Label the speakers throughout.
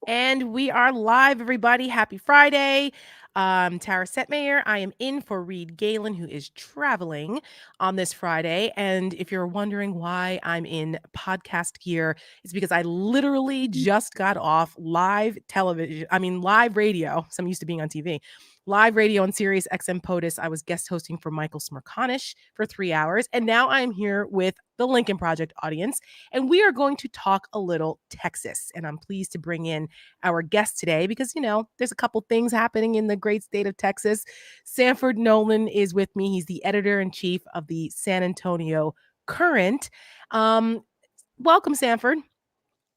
Speaker 1: And we are live, everybody. Happy Friday. Tara Setmayer. I am in for Reed Galen, who is traveling on this Friday. And if you're wondering why I'm in podcast gear, it's because I literally just got off live television, live radio. So I'm used to being on TV. Live radio on Sirius XM POTUS. I was guest hosting for Michael Smerconish for 3 hours. And now I'm here with the Lincoln Project audience. And we are going to talk a little Texas. And I'm pleased to bring in our guest today because, there's a couple things happening in the great state of Texas. Sanford Nowlin is with me. He's the editor-in-chief of the San Antonio Current. Welcome, Sanford.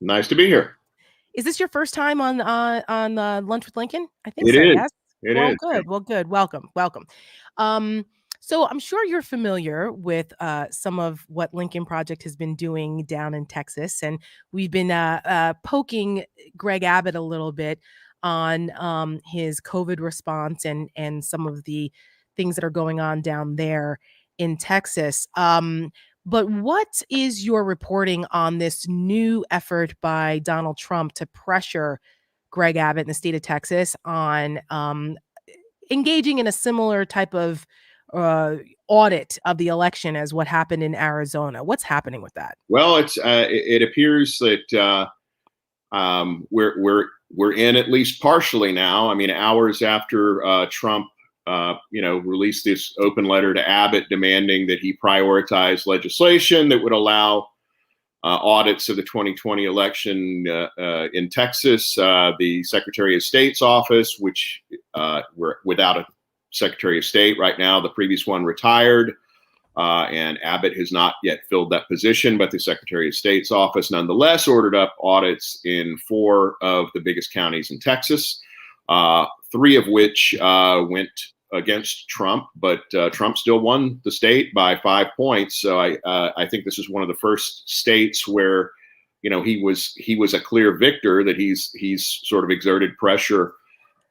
Speaker 2: Nice to be here.
Speaker 1: Is this your first time on Lunch with Lincoln? I think
Speaker 2: It
Speaker 1: so,
Speaker 2: is.
Speaker 1: yes?
Speaker 2: It
Speaker 1: Well,
Speaker 2: is.
Speaker 1: good. Well, good. Welcome. So I'm sure you're familiar with some of what Lincoln Project has been doing down in Texas. And we've been poking Greg Abbott a little bit on his COVID response and some of the things that are going on down there in Texas. But what is your reporting on this new effort by Donald Trump to pressure Greg Abbott in the state of Texas on engaging in a similar type of audit of the election as what happened in Arizona? What's happening with that?
Speaker 2: Well, it appears that we're in at least partially now. I mean, hours after Trump, released this open letter to Abbott demanding that he prioritize legislation that would allow audits of the 2020 election in Texas. The Secretary of State's office, which we're without a Secretary of State right now, the previous one retired, and Abbott has not yet filled that position, but the Secretary of State's office nonetheless ordered up audits in 4 of the biggest counties in Texas, 3 of which went against Trump, but Trump still won the state by 5 points. So I think this is one of the first states where, he was a clear victor, that he's sort of exerted pressure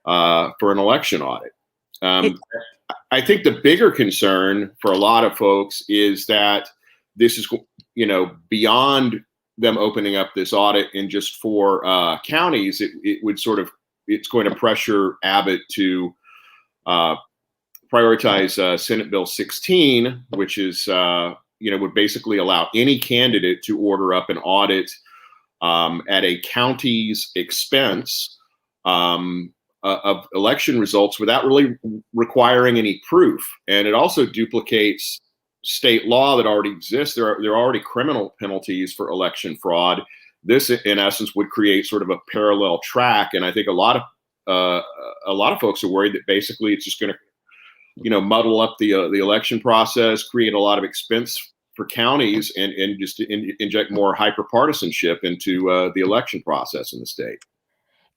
Speaker 2: for an election audit. I think the bigger concern for a lot of folks is that this is, beyond them opening up this audit in just 4 counties. It's going to pressure Abbott to prioritize Senate Bill 16, which is, would basically allow any candidate to order up an audit at a county's expense of election results without really requiring any proof. And it also duplicates state law that already exists. There are already criminal penalties for election fraud. This, in essence, would create sort of a parallel track. And I think a lot of folks are worried that basically it's just going to, muddle up the election process, create a lot of expense for counties, and just inject more hyper-partisanship into the election process in the state.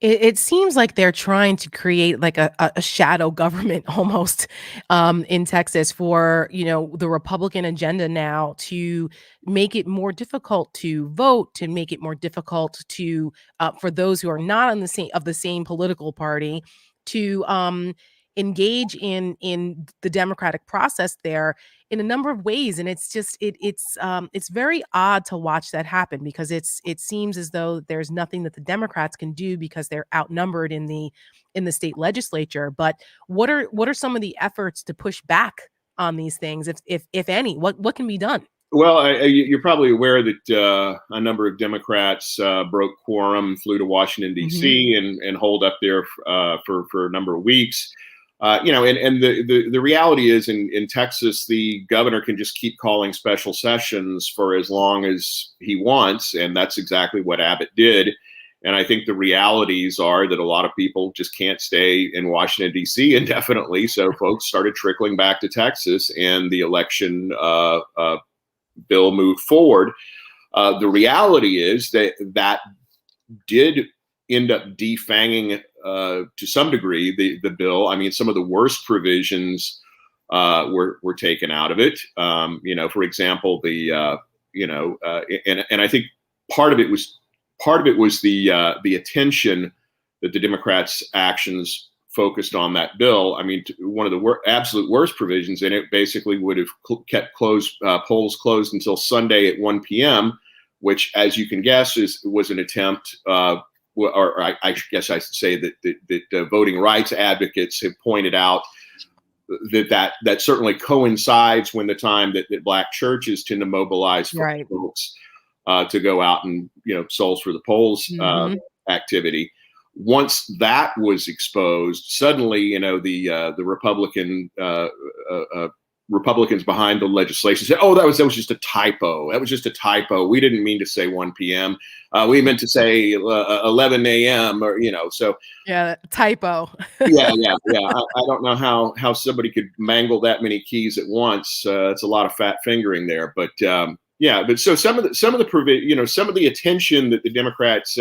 Speaker 1: It seems like they're trying to create like a shadow government almost in Texas for, the Republican agenda now, to make it more difficult to vote, to make it more difficult to for those who are not on the same political party to engage in the democratic process there in a number of ways. And it's just it's very odd to watch that happen, because it seems as though there's nothing that the Democrats can do because they're outnumbered in the state legislature. But what are some of the efforts to push back on these things, if any? What can be done?
Speaker 2: Well, you're probably aware that a number of Democrats broke quorum, flew to Washington, D.C., and holed up there for a number of weeks. And the reality is in Texas, the governor can just keep calling special sessions for as long as he wants. And that's exactly what Abbott did. And I think the realities are that a lot of people just can't stay in Washington, D.C. indefinitely. So folks started trickling back to Texas, and the election bill moved forward. The reality is that did end up defanging to some degree the bill. I mean, some of the worst provisions were taken out of it. For example, and I think part of it was the attention that the Democrats' actions focused on that bill. I mean, one of the absolute worst provisions in it basically would have kept polls closed until Sunday at 1 p.m., which, as you can guess, was an attempt or I guess I should say that voting rights advocates have pointed out that certainly coincides when the time that Black churches tend to mobilize
Speaker 1: Right.
Speaker 2: folks to go out and souls for the polls activity. Once that was exposed, suddenly the Republicans behind the legislation said, "Oh, that was just a typo. That was just a typo. We didn't mean to say 1 p.m. We meant to say 11 a.m." or so.
Speaker 1: Yeah, typo.
Speaker 2: Yeah. I don't know how somebody could mangle that many keys at once. It's a lot of fat fingering there, but yeah. But so some of the some of the attention that the Democrats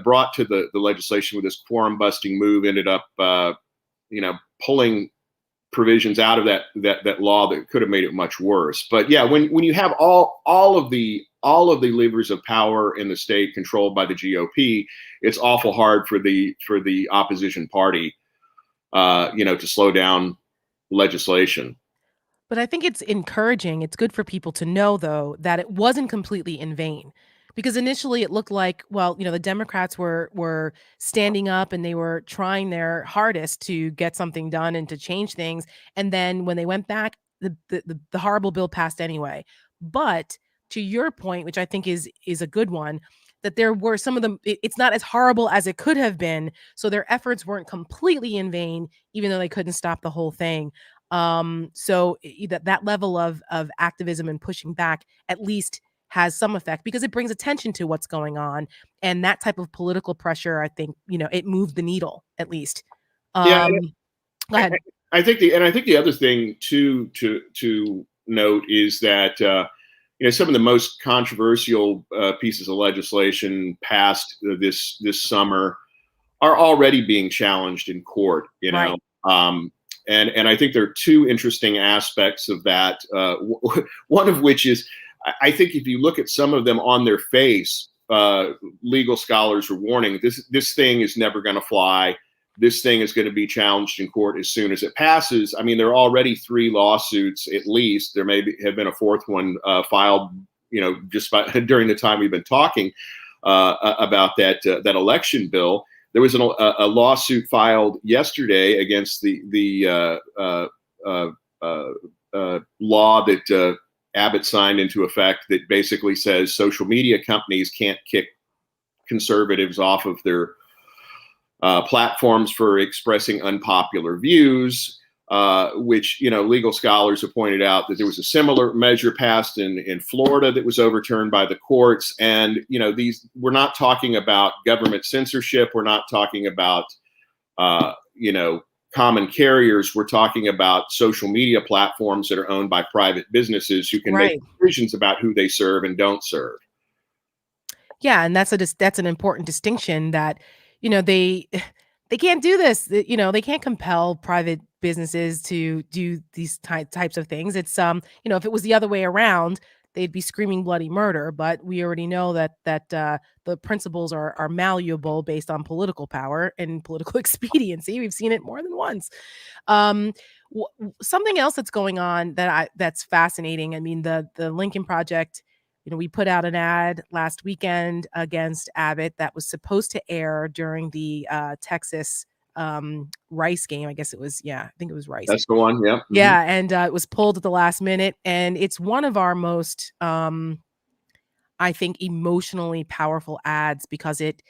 Speaker 2: brought to the legislation with this quorum busting move ended up pulling provisions out of that law that could have made it much worse. But yeah, when you have all of the levers of power in the state controlled by the GOP, it's awful hard for the opposition party, to slow down legislation.
Speaker 1: But I think it's encouraging. It's good for people to know, though, that it wasn't completely in vain. Because initially it looked like, well, the Democrats were standing up and they were trying their hardest to get something done and to change things. And then when they went back, the horrible bill passed anyway. But to your point, which I think is a good one, that there were some of them, it's not as horrible as it could have been. So their efforts weren't completely in vain, even though they couldn't stop the whole thing. So that level of activism and pushing back at least has some effect because it brings attention to what's going on, and that type of political pressure, I think, it moved the needle at least.
Speaker 2: Yeah,
Speaker 1: Go
Speaker 2: I,
Speaker 1: ahead.
Speaker 2: I think the other thing to note is that some of the most controversial pieces of legislation passed this summer are already being challenged in court.
Speaker 1: Right.
Speaker 2: And I think there are two interesting aspects of that. One of which is, I think if you look at some of them on their face, legal scholars are warning this thing is never going to fly. This thing is going to be challenged in court as soon as it passes. I mean, there are already 3 lawsuits at least. There may have been a 4th one filed, just during the time we've been talking about that election bill. There was a lawsuit filed yesterday against the law that Abbott signed into effect that basically says social media companies can't kick conservatives off of their platforms for expressing unpopular views, which legal scholars have pointed out that there was a similar measure passed in Florida that was overturned by the courts. And we're not talking about government censorship. We're not talking about common carriers. We're talking about social media platforms that are owned by private businesses who can make
Speaker 1: Right.
Speaker 2: decisions about who they serve and don't serve.
Speaker 1: Yeah, and that's an important distinction that, they they can't do this. They can't compel private businesses to do these types of things. It's if it was the other way around, they'd be screaming bloody murder. But we already know that the principles are malleable based on political power and political expediency. We've seen it more than once. Um, Something else that's going on that's fascinating. I mean, the Lincoln Project. We put out an ad last weekend against Abbott that was supposed to air during the Texas Rice game. I guess it was, yeah, I think it was Rice.
Speaker 2: That's the one. Yeah. Mm-hmm.
Speaker 1: Yeah, and it was pulled at the last minute, and it's one of our most I think emotionally powerful ads because it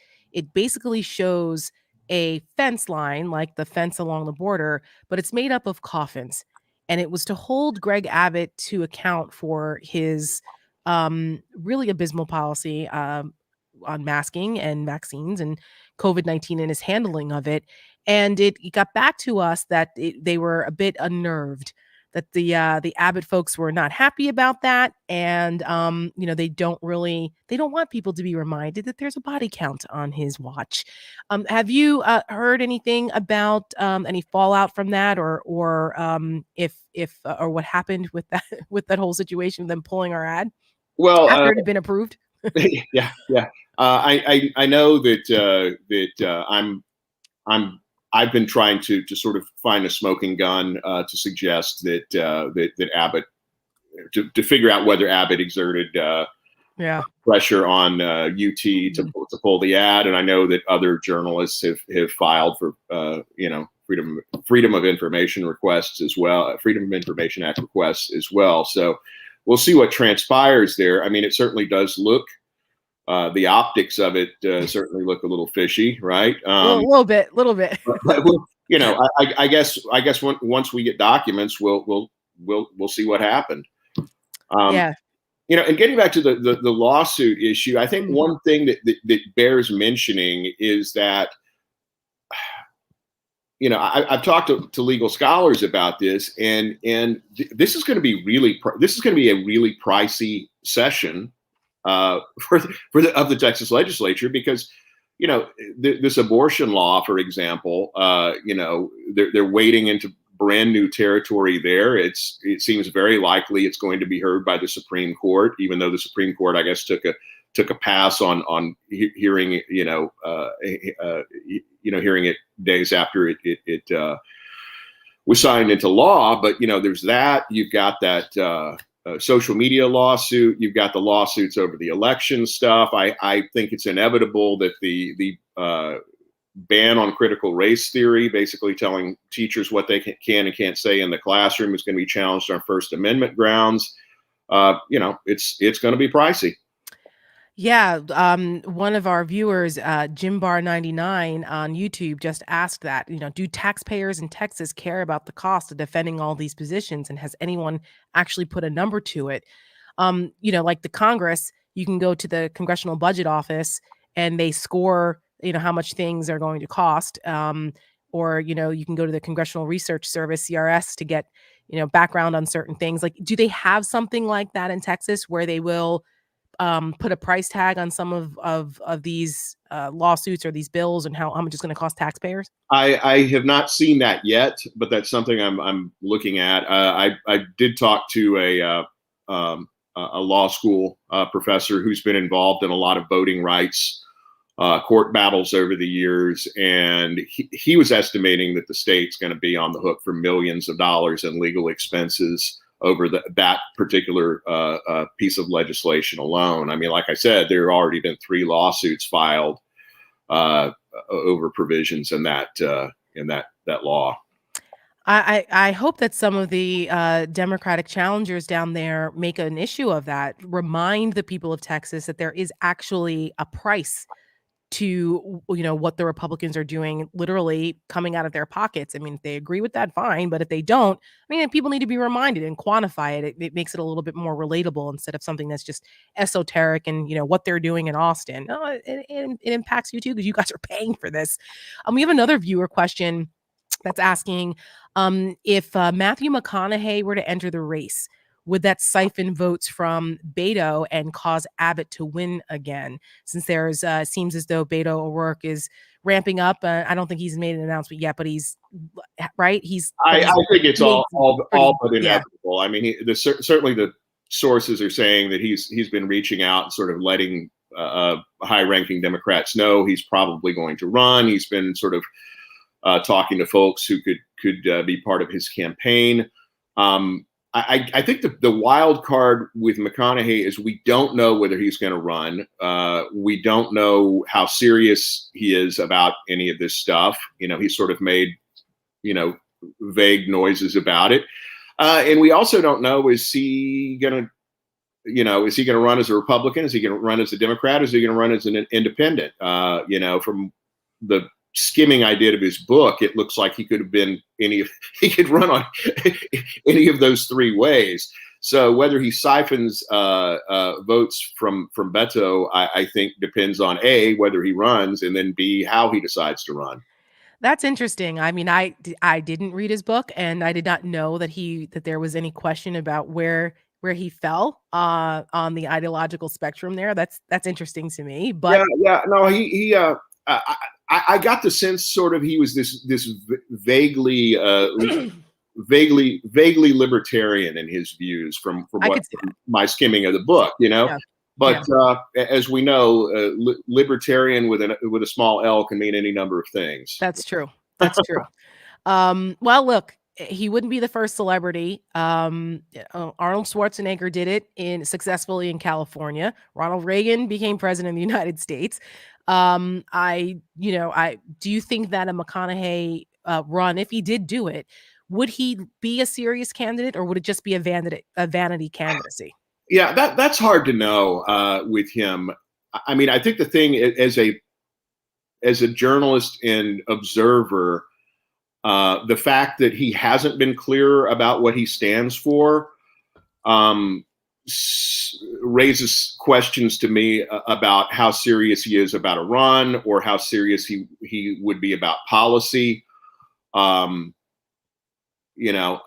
Speaker 1: basically shows a fence line like the fence along the border, but it's made up of coffins. And it was to hold Greg Abbott to account for his really abysmal policy on masking and vaccines and COVID-19 and his handling of it. And it got back to us that they were a bit unnerved that the Abbott folks were not happy about that, and they don't want people to be reminded that there's a body count on his watch. Have you heard anything about any fallout from that, or if or what happened with that with that whole situation, them pulling our ad
Speaker 2: Well,
Speaker 1: after it had been approved?
Speaker 2: yeah. I know that I've been trying to sort of find a smoking gun to suggest that Abbott to figure out whether Abbott exerted
Speaker 1: Yeah.
Speaker 2: pressure on UT
Speaker 1: Mhm.
Speaker 2: to pull the ad, and I know that other journalists have filed for freedom of information requests as well, Freedom of Information Act requests as well. So we'll see what transpires there. I mean, it certainly does look. The optics of it certainly look a little fishy, right?
Speaker 1: Little bit.
Speaker 2: But I guess once we get documents, we'll see what happened. Um,
Speaker 1: Yeah.
Speaker 2: and getting back to the lawsuit issue, I think
Speaker 1: Mhm.
Speaker 2: one thing that bears mentioning is that I've talked to legal scholars about this, and this is going to be this is going to be a really pricey session of the Texas legislature, because this abortion law, for example, they're wading into brand new territory there. It seems very likely it's going to be heard by the Supreme Court, even though the Supreme Court, I guess, took a pass on hearing hearing it days after it was signed into law. But there's that. You've got that social media lawsuit. You've got the lawsuits over the election stuff. I think it's inevitable that the ban on critical race theory, basically telling teachers what they can and can't say in the classroom, is going to be challenged on First Amendment grounds. It's going to be pricey.
Speaker 1: Yeah, one of our viewers, Jim Bar 99 on YouTube, just asked that, do taxpayers in Texas care about the cost of defending all these positions, and has anyone actually put a number to it? Like the Congress, you can go to the Congressional Budget Office and they score, how much things are going to cost. Or, you can go to the Congressional Research Service, CRS, to get, background on certain things. Like, do they have something like that in Texas where they will put a price tag on some of these lawsuits or these bills, and how much it's going to cost taxpayers?
Speaker 2: I have not seen that yet, but that's something I'm looking at. I did talk to a law school professor who's been involved in a lot of voting rights court battles over the years, and he was estimating that the state's going to be on the hook for millions of dollars in legal expenses over that particular piece of legislation alone. I mean, like I said, there have already been 3 lawsuits filed over provisions in that law.
Speaker 1: I hope that some of the Democratic challengers down there make an issue of that. Remind the people of Texas that there is actually a price to what the Republicans are doing, literally coming out of their pockets. I mean, if they agree with that, fine, but if they don't, I mean, people need to be reminded and quantify it. It makes it a little bit more relatable instead of something that's just esoteric and what they're doing in Austin. No, it impacts you too, because you guys are paying for this. We have another viewer question that's asking if Matthew McConaughey were to enter the race, would that siphon votes from Beto and cause Abbott to win again? Since there's seems as though Beto O'Rourke is ramping up. I don't think he's made an announcement yet, but he's right.
Speaker 2: I think it's
Speaker 1: made
Speaker 2: all but
Speaker 1: yeah.
Speaker 2: inevitable. I mean, certainly the sources are saying that he's been reaching out and sort of letting high-ranking Democrats know he's probably going to run. He's been sort of talking to folks who could be part of his campaign. I think the wild card with McConaughey is we don't know whether he's going to run. We don't know how serious he is about any of this stuff. He's sort of made, vague noises about it. And we also don't know, is he going to run as a Republican? Is he going to run as a Democrat? Is he going to run as an independent? From the skimming I did of his book, it looks like he could have been he could run on any of those 3 ways. So whether he siphons votes from Beto, I think depends on A, whether he runs, and then B, how he decides to run.
Speaker 1: That's interesting. I mean, I didn't read his book, and I did not know that there was any question about where he fell on the ideological spectrum there. That's interesting to me. But
Speaker 2: Yeah. No, he I got the sense sort of he was this vaguely vaguely libertarian in his views from
Speaker 1: I
Speaker 2: what
Speaker 1: could see
Speaker 2: from my skimming of the book,
Speaker 1: that.
Speaker 2: But
Speaker 1: Yeah.
Speaker 2: as we know, libertarian with a small L can mean any number of things.
Speaker 1: That's true. That's true. Well, look, he wouldn't be the first celebrity. Arnold Schwarzenegger did it in successfully in California. Ronald Reagan became president of the United States. I do you think that a McConaughey run, if he did do it, would he be a serious candidate, or would it just be a vanity candidacy?
Speaker 2: Yeah, that's hard to know with him. I mean, I think the thing as a journalist and observer, the fact that he hasn't been clear about what he stands for um, raises questions to me about how serious he is about a run, or how serious he would be about policy. Um, you know,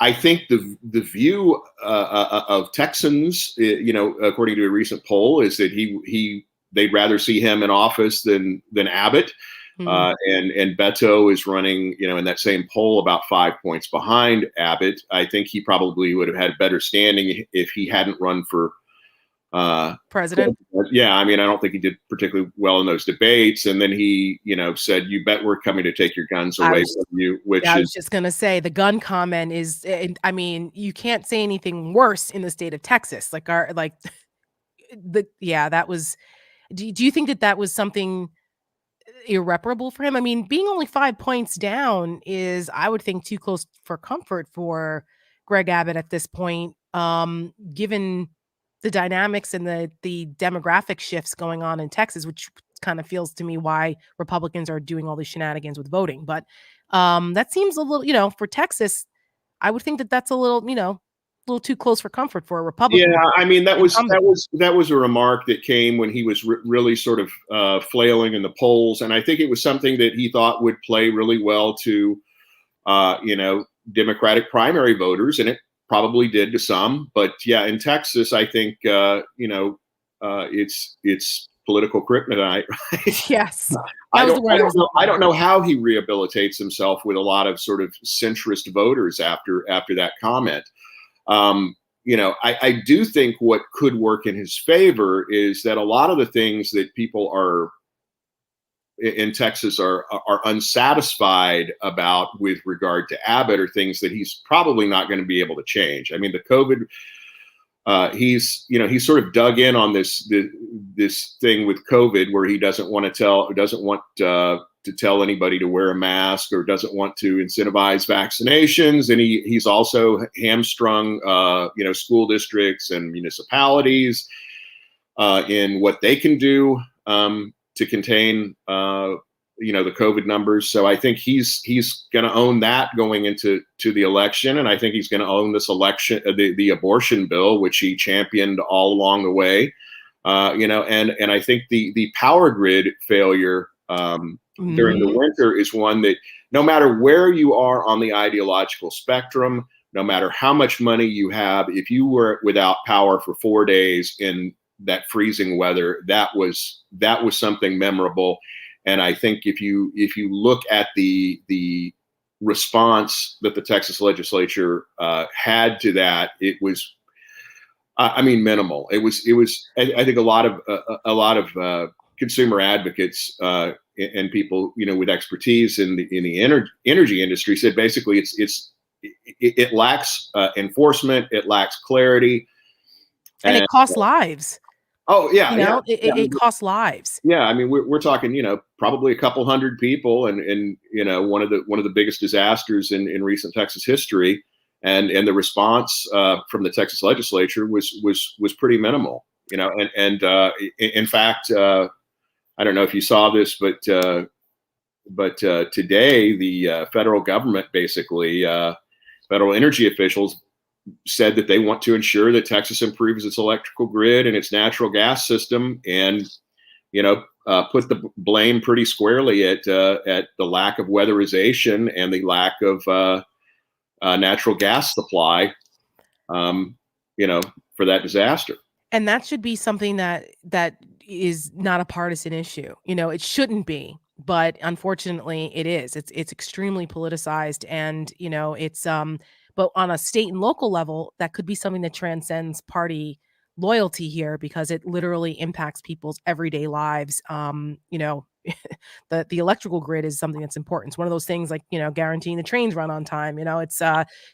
Speaker 2: I think the view of Texans, according to a recent poll, is that they'd rather see him in office than Abbott.
Speaker 1: Mm.
Speaker 2: And Beto is running, in that same poll about 5 points behind Abbott. I think he probably would have had better standing if he hadn't run for
Speaker 1: President?
Speaker 2: yeah. I mean, I don't think he did particularly well in those debates. And then he, said, "You bet we're coming to take your guns
Speaker 1: I
Speaker 2: away
Speaker 1: was
Speaker 2: from you," which
Speaker 1: Yeah, I
Speaker 2: is
Speaker 1: was just gonna say the gun comment is, I mean, you can't say anything worse in the state of Texas. Like our like the yeah, that was. Do you think that that was something irreparable for him? I mean, being only 5 points down is, I would think, too close for comfort for Greg Abbott at this point, given the dynamics and the demographic shifts going on in Texas, which kind of feels to me why Republicans are doing all these shenanigans with voting. But that seems a little, for Texas, I would think that that's a little too close for comfort for a
Speaker 2: Yeah,
Speaker 1: Republican
Speaker 2: I mean
Speaker 1: incumbent.
Speaker 2: that was a remark that came when he was really sort of flailing in the polls, and I think it was something that he thought would play really well to Democratic primary voters, and it probably did to some. But yeah, in Texas, I think it's political kryptonite. Right?
Speaker 1: Yes, that
Speaker 2: I
Speaker 1: was the
Speaker 2: don't
Speaker 1: word
Speaker 2: I
Speaker 1: I
Speaker 2: don't
Speaker 1: was
Speaker 2: know
Speaker 1: looking
Speaker 2: I
Speaker 1: for.
Speaker 2: don't know how he rehabilitates himself with a lot of sort of centrist voters after that comment. Um, I do think what could work in his favor is that a lot of the things that people are in Texas are unsatisfied about with regard to Abbott are things that he's probably not going to be able to change. I mean, the COVID, he's sort of dug in on this thing with COVID where he doesn't want to tell anybody to wear a mask, or doesn't want to incentivize vaccinations, and he's also hamstrung school districts and municipalities in what they can do to contain the COVID numbers. So I think he's going to own that going into the election, and I think he's going to own this election, the abortion bill, which he championed all along the way. And I think the power grid failure during the
Speaker 1: Mhm.
Speaker 2: winter is one that, no matter where you are on the ideological spectrum, no matter how much money you have, if you were without power for 4 days in that freezing weather, that was something memorable. And I think if you look at the response that the Texas legislature had to that, it was, I mean, minimal. It was. I think a lot of consumer advocates and people with expertise in the energy industry said basically it lacks enforcement, it lacks clarity,
Speaker 1: And it
Speaker 2: and
Speaker 1: costs lives,
Speaker 2: oh yeah, yeah, yeah.
Speaker 1: it costs lives.
Speaker 2: Yeah, I mean, we're talking, probably a couple hundred people, and one of the biggest disasters in recent Texas history, and the response from the Texas legislature was pretty minimal, and in fact, I don't know if you saw this, but today the federal government, basically federal energy officials, said that they want to ensure that Texas improves its electrical grid and its natural gas system, and put the blame pretty squarely at the lack of weatherization and the lack of natural gas supply, um, for that disaster.
Speaker 1: And that should be something that is not a partisan issue. It shouldn't be, but unfortunately it is. It's extremely politicized, and, but on a state and local level, that could be something that transcends party loyalty here, because it literally impacts people's everyday lives, the electrical grid is something that's important. It's one of those things like, guaranteeing the trains run on time. It's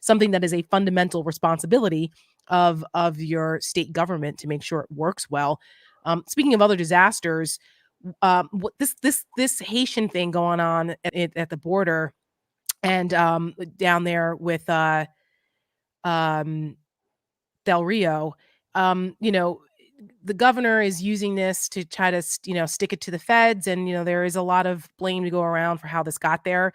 Speaker 1: something that is a fundamental responsibility of your state government to make sure it works well. Speaking of other disasters, what this Haitian thing going on at the border and down there with um, Del Rio, the governor is using this to try to, stick it to the feds. And, there is a lot of blame to go around for how this got there.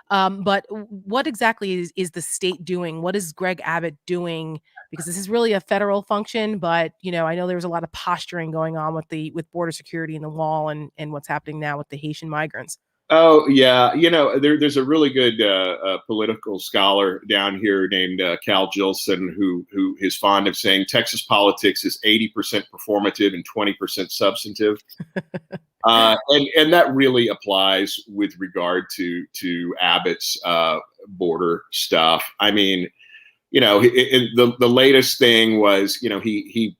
Speaker 1: But what exactly is the state doing? What is Greg Abbott doing? Because this is really a federal function, but, I know there was a lot of posturing going on with border security and the wall and what's happening now with the Haitian migrants.
Speaker 2: Oh yeah, there's a really good political scholar down here named Cal Jilson who is fond of saying Texas politics is 80% performative and 20% substantive, and that really applies with regard to Abbott's border stuff. I mean, the latest thing was he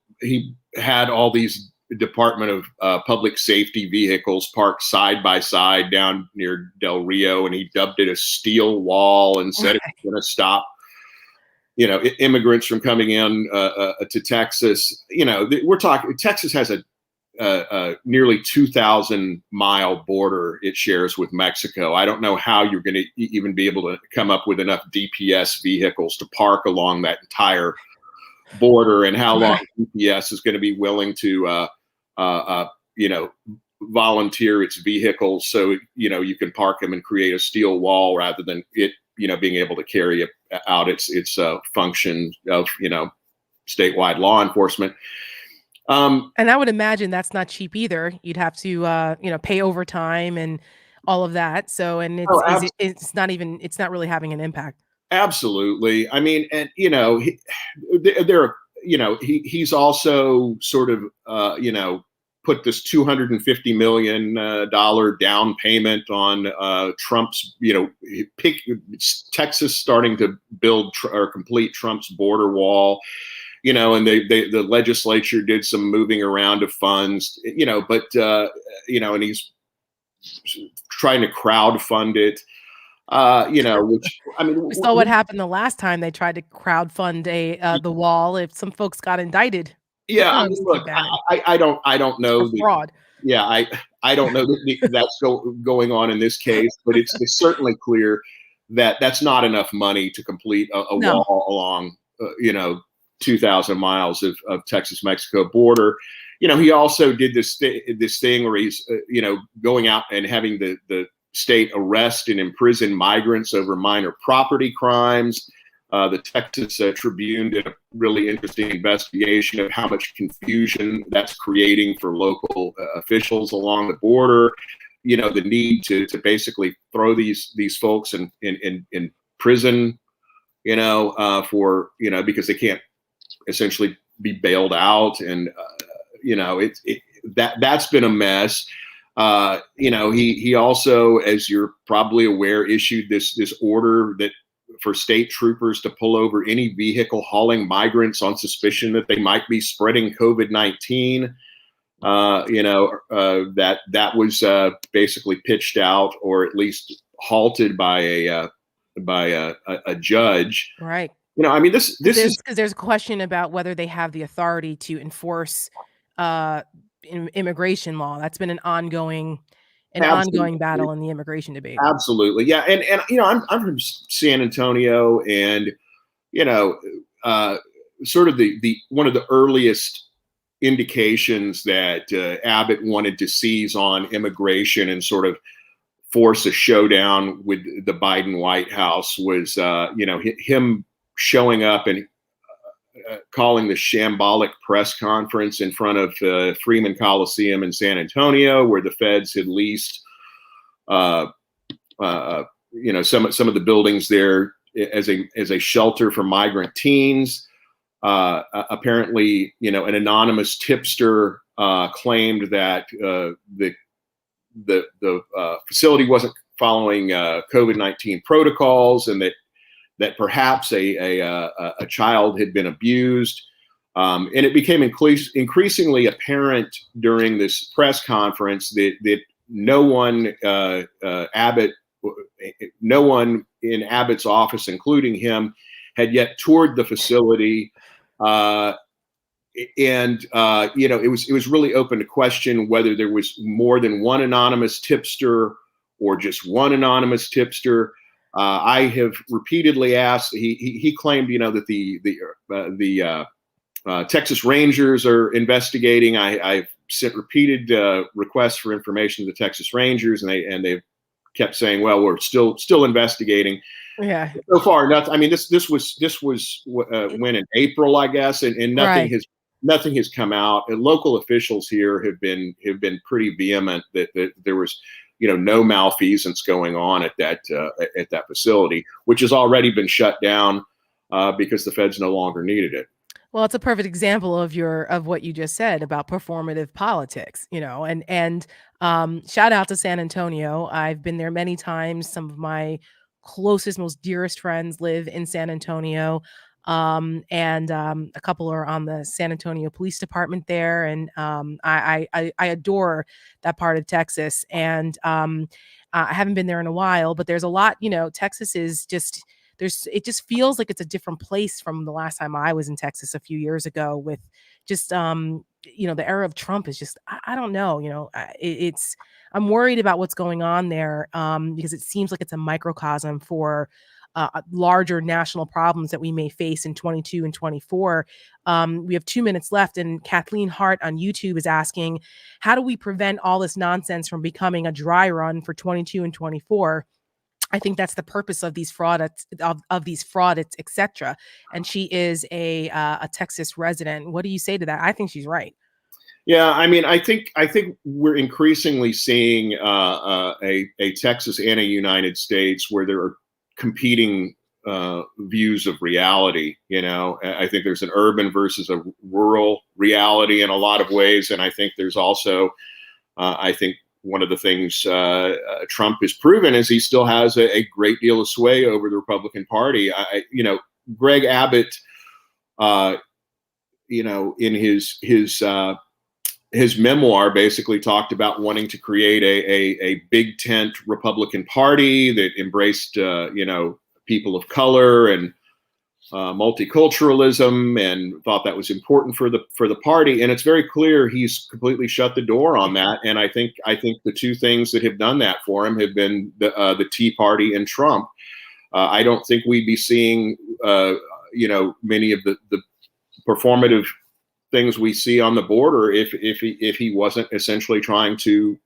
Speaker 2: had all these Department of Public Safety vehicles parked side by side down near Del Rio, and he dubbed it a steel wall and said it's going to stop, immigrants from coming in to Texas. We're talking Texas has a nearly 2,000-mile border it shares with Mexico. I don't know how you're going to even be able to come up with enough DPS vehicles to park along that entire border, and how long DPS is going to be willing to volunteer its vehicles so you can park them and create a steel wall rather than it being able to carry out its function of statewide law enforcement.
Speaker 1: And I would imagine that's not cheap either. You'd have to pay overtime and all of that. So, and it's not really having an impact.
Speaker 2: Absolutely. I mean, and he's also sort of put this $250 million down payment on Trump's, Texas starting to build or complete Trump's border wall, and the legislature did some moving around of funds, but and he's trying to crowdfund it. Which I mean,
Speaker 1: we saw what happened the last time they tried to crowdfund the wall. If some folks got indicted,
Speaker 2: yeah. I mean, look, I don't know
Speaker 1: the fraud.
Speaker 2: Yeah, I don't know that's going on in this case, but it's certainly clear that that's not enough money to complete a wall along 2,000 miles of Texas-Mexico border. He also did this thing where he's going out and having the state arrest and imprison migrants over minor property crimes. The Texas Tribune did a really interesting investigation of how much confusion that's creating for local officials along the border. The need to basically throw these folks in prison, for because they can't essentially be bailed out, and that's been a mess. He also, as you're probably aware, issued this order that for state troopers to pull over any vehicle hauling migrants on suspicion that they might be spreading COVID-19. That was basically pitched out, or at least halted by a judge.
Speaker 1: Right.
Speaker 2: I mean, this is
Speaker 1: because there's a question about whether they have the authority to enforce immigration law. That's been an ongoing battle in the immigration debate.
Speaker 2: Absolutely. Yeah. And I'm from San Antonio, and, sort of the one of the earliest indications that Abbott wanted to seize on immigration and sort of force a showdown with the Biden White House was, him showing up and calling the shambolic press conference in front of Freeman Coliseum in San Antonio, where the feds had leased, some of the buildings there as a shelter for migrant teens. Apparently, an anonymous tipster claimed that the facility wasn't following COVID-19 protocols, and that perhaps a child had been abused. And it became increasingly apparent during this press conference that no one Abbott, no one in Abbott's office, including him, had yet toured the facility. It was really open to question whether there was more than one anonymous tipster or just one anonymous tipster. I have repeatedly asked. He claimed, that the Texas Rangers are investigating. I've sent repeated requests for information to the Texas Rangers, and they've kept saying, "Well, we're still investigating."
Speaker 1: Yeah.
Speaker 2: So far, nothing. I mean, this was when in April, I guess, and
Speaker 1: Right.
Speaker 2: nothing has come out. And local officials here have been pretty vehement that there was, no malfeasance going on at that facility, which has already been shut down because the feds no longer needed it.
Speaker 1: Well, it's a perfect example of what you just said about performative politics, and shout out to San Antonio. I've been there many times. Some of my closest, most dearest friends live in San Antonio. And a couple are on the San Antonio Police Department there, and I adore that part of Texas. And I haven't been there in a while, but there's a lot. Texas is just it just feels like it's a different place from the last time I was in Texas a few years ago with just the era of Trump is just I don't know, it's I'm worried about what's going on there because it seems like it's a microcosm for larger national problems that we may face in 22 and 24. We have 2 minutes left, and Kathleen Hart on YouTube is asking, how do we prevent all this nonsense from becoming a dry run for 22 and 24? I think that's the purpose of these fraudits, of these fraudits, etc. And she is a Texas resident. What do you say to that? I think she's right.
Speaker 2: Yeah, I mean, I think we're increasingly seeing a Texas and a United States where there are competing views of reality. I think there's an urban versus a rural reality in a lot of ways, and I think there's also, I think one of the things Trump has proven is he still has a great deal of sway over the Republican Party. Greg Abbott, in his memoir, basically talked about wanting to create a big tent Republican Party that embraced, people of color and multiculturalism, and thought that was important for the party. And it's very clear he's completely shut the door on that. And I think the two things that have done that for him have been the Tea Party and Trump. I don't think we'd be seeing many of the performative things we see on the border if he wasn't essentially trying to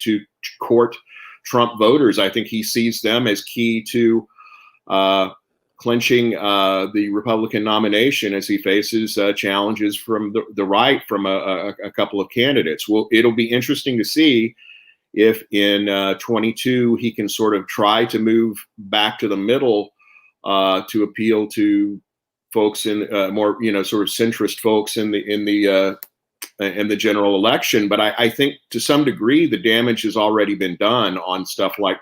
Speaker 2: court Trump voters. I think he sees them as key to clinching the Republican nomination as he faces challenges from the right from a couple of candidates. Well, it'll be interesting to see if in 22 he can sort of try to move back to the middle to appeal to folks in more sort of centrist folks in the general election. But I think to some degree the damage has already been done on stuff like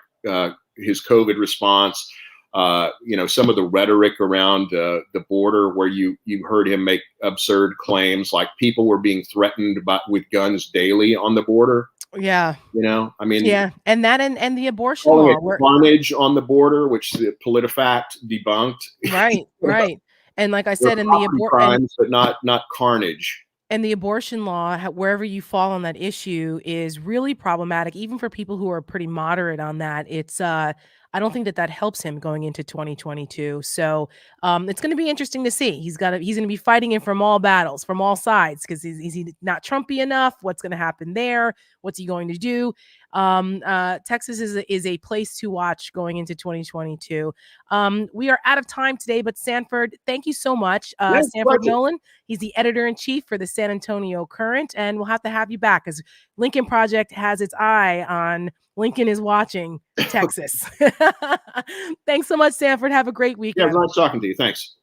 Speaker 2: his COVID response. Some of the rhetoric around the border, where you heard him make absurd claims like people were being threatened with guns daily on the border.
Speaker 1: Yeah.
Speaker 2: I mean,
Speaker 1: yeah, and that and the abortion law,
Speaker 2: carnage on the border, which the PolitiFact debunked.
Speaker 1: Right. And like I said, in the
Speaker 2: crimes, but not carnage.
Speaker 1: And the abortion law, wherever you fall on that issue, is really problematic, even for people who are pretty moderate on that. It's I don't think that helps him going into 2022. So it's going to be interesting to see. He's going to be fighting it from all battles, from all sides, because is he not Trumpy enough? What's going to happen there? What's he going to do? Texas is a place to watch going into 2022. We are out of time today, but Sanford, thank you so much. Sanford Nowlin, he's the editor-in-chief for the San Antonio Current, and we'll have to have you back because Lincoln Project has its eye on Lincoln is watching Texas. Thanks so much, Sanford. Have a great weekend.
Speaker 2: Yeah, nice talking to you. Thanks.